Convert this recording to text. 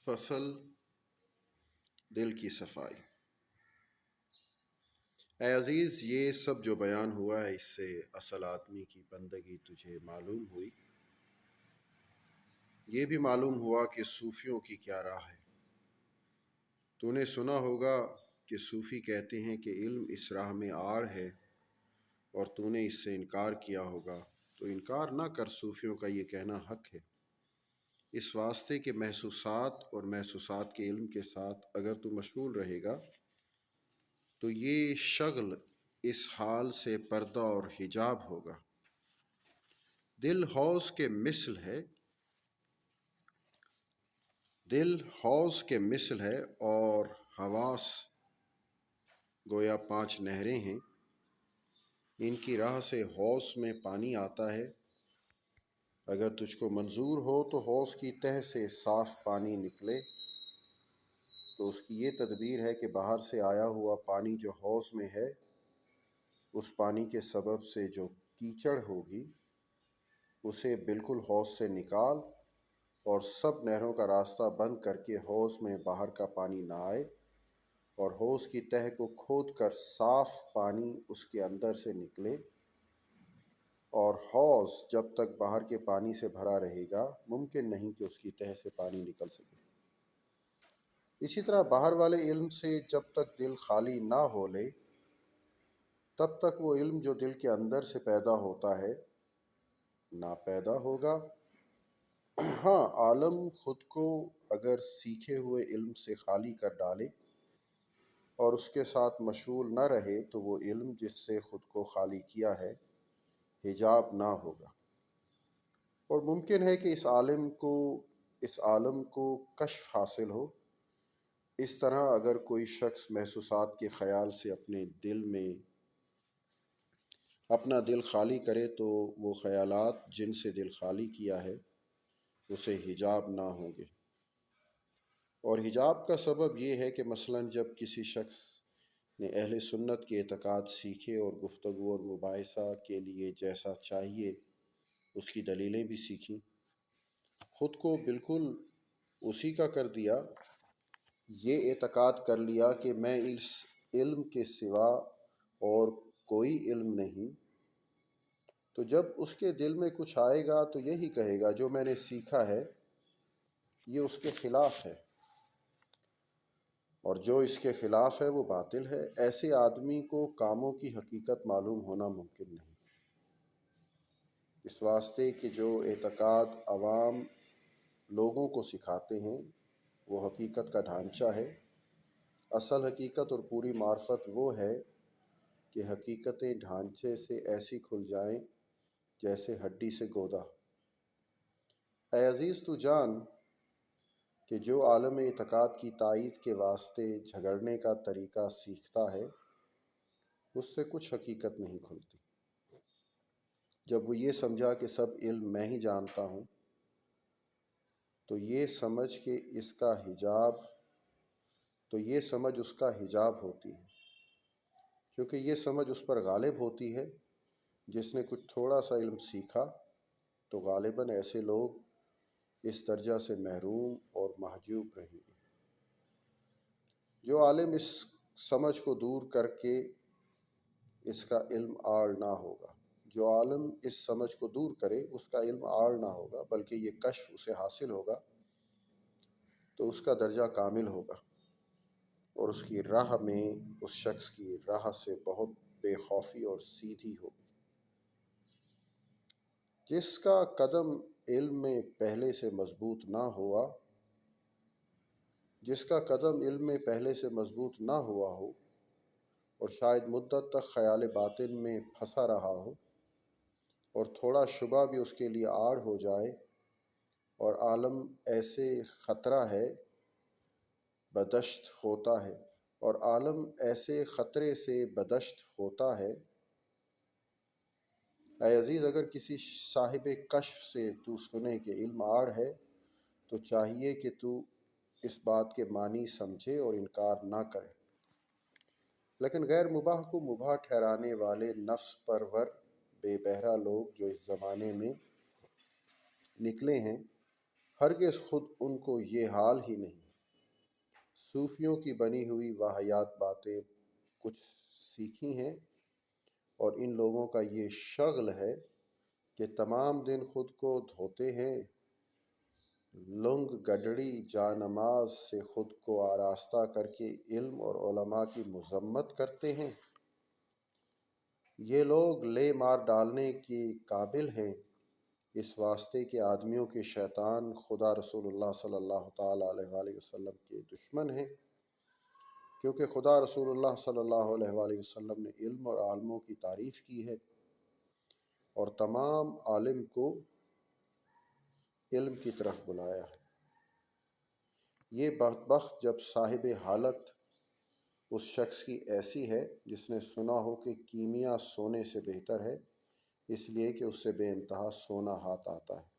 فصل دل کی صفائی۔ اے عزیز، یہ سب جو بیان ہوا ہے اس سے اصل آدمی کی بندگی تجھے معلوم ہوئی۔ یہ بھی معلوم ہوا کہ صوفیوں کی کیا راہ ہے۔ تو نے سنا ہوگا کہ صوفی کہتے ہیں کہ علم اس راہ میں آڑ ہے، اور تو نے اس سے انکار کیا ہوگا، تو انکار نہ کر، صوفیوں کا یہ کہنا حق ہے۔ اس واسطے کہ محسوسات اور محسوسات کے علم کے ساتھ اگر تو مشغول رہے گا تو یہ شغل اس حال سے پردہ اور حجاب ہوگا۔ دل حوض کے مثل ہے، اور حواس گویا 5 نہریں ہیں۔ ان کی راہ سے حوض میں پانی آتا ہے۔ اگر تجھ کو منظور ہو تو حوض کی تہ سے صاف پانی نکلے، تو اس کی یہ تدبیر ہے کہ باہر سے آیا ہوا پانی جو حوض میں ہے، اس پانی کے سبب سے جو کیچڑ ہوگی اسے بالکل حوض سے نکال، اور سب نہروں کا راستہ بند کر کے حوض میں باہر کا پانی نہ آئے، اور حوض کی تہ کو کھود کر صاف پانی اس کے اندر سے نکلے، اور حوض جب تک باہر کے پانی سے بھرا رہے گا ممکن نہیں کہ اس کی تہ سے پانی نکل سکے۔ اسی طرح باہر والے علم سے جب تک دل خالی نہ ہو لے تب تک وہ علم جو دل کے اندر سے پیدا ہوتا ہے نہ پیدا ہوگا۔ ہاں، عالم خود کو اگر سیکھے ہوئے علم سے خالی کر ڈالے اور اس کے ساتھ مشغول نہ رہے تو وہ علم جس سے خود کو خالی کیا ہے حجاب نہ ہوگا، اور ممکن ہے کہ اس عالم کو کشف حاصل ہو۔ اس طرح اگر کوئی شخص محسوسات کے خیال سے اپنا دل خالی کرے تو وہ خیالات جن سے دل خالی کیا ہے اسے حجاب نہ ہوں گے۔ اور حجاب کا سبب یہ ہے کہ مثلاً جب کسی شخص نے اہل سنت کے اعتقاد سیکھے اور گفتگو اور مباحثہ کے لیے جیسا چاہیے اس کی دلیلیں بھی سیکھیں، خود کو بالکل اسی کا کر دیا، یہ اعتقاد کر لیا کہ میں اس علم کے سوا اور کوئی علم نہیں، تو جب اس کے دل میں کچھ آئے گا تو یہی کہے گا جو میں نے سیکھا ہے یہ اس کے خلاف ہے، اور جو اس کے خلاف ہے وہ باطل ہے۔ ایسے آدمی کو کاموں کی حقیقت معلوم ہونا ممکن نہیں، اس واسطے کہ جو اعتقاد عوام لوگوں کو سکھاتے ہیں وہ حقیقت کا ڈھانچہ ہے۔ اصل حقیقت اور پوری معرفت وہ ہے کہ حقیقتیں ڈھانچے سے ایسی کھل جائیں جیسے ہڈی سے گودا۔ اے عزیز، تو جان کہ جو عالم اعتقاد کی تائید کے واسطے جھگڑنے کا طریقہ سیکھتا ہے اس سے کچھ حقیقت نہیں کھلتی۔ جب وہ یہ سمجھا کہ سب علم میں ہی جانتا ہوں تو یہ سمجھ اس کا حجاب ہوتی ہے، کیونکہ یہ سمجھ اس پر غالب ہوتی ہے۔ جس نے کچھ تھوڑا سا علم سیکھا تو غالباً ایسے لوگ اس درجہ سے محروم اور محجوب رہیں گے۔ جو عالم اس سمجھ کو دور کر کے اس کا علم آڑ نہ ہوگا، جو عالم اس سمجھ کو دور کرے اس کا علم آڑ نہ ہوگا بلکہ یہ کشف اسے حاصل ہوگا، تو اس کا درجہ کامل ہوگا، اور اس کی راہ میں اس شخص کی راہ سے بہت بے خوفی اور سیدھی ہوگی۔ جس کا قدم علم میں پہلے سے مضبوط نہ ہوا ہو اور شاید مدت تک خیال باطن میں پھنسا رہا ہو، اور تھوڑا شبہ بھی اس کے لیے آڑ ہو جائے، اور عالم ایسے خطرے سے بدشت ہوتا ہے۔ اے عزیز، اگر کسی صاحب کشف سے تو سنے کہ علم آڑ ہے تو چاہیے کہ تو اس بات کے معنی سمجھے اور انکار نہ کرے، لیکن غیر مباح کو مباح ٹھہرانے والے نفس پرور بے بہرا لوگ جو اس زمانے میں نکلے ہیں ہرگز خود ان کو یہ حال ہی نہیں۔ صوفیوں کی بنی ہوئی واہیات باتیں کچھ سیکھی ہیں، اور ان لوگوں کا یہ شغل ہے کہ تمام دن خود کو دھوتے ہیں، لنگ گڈڑی جانماز سے خود کو آراستہ کر کے علم اور علماء کی مذمت کرتے ہیں۔ یہ لوگ لے مار ڈالنے کے قابل ہیں، اس واسطے کہ آدمیوں کے شیطان خدا رسول اللہ صلی اللہ تعالیٰ علیہ وآلہ وسلم کے دشمن ہیں، کیونکہ خدا رسول اللہ صلی اللہ علیہ وآلہ وسلم نے علم اور عالموں کی تعریف کی ہے، اور تمام عالم کو علم کی طرف بلایا ہے۔ یہ بدبخت جب صاحب حالت اس شخص کی ایسی ہے جس نے سنا ہو کہ کیمیا سونے سے بہتر ہے، اس لیے کہ اس سے بے انتہا سونا ہاتھ آتا ہے۔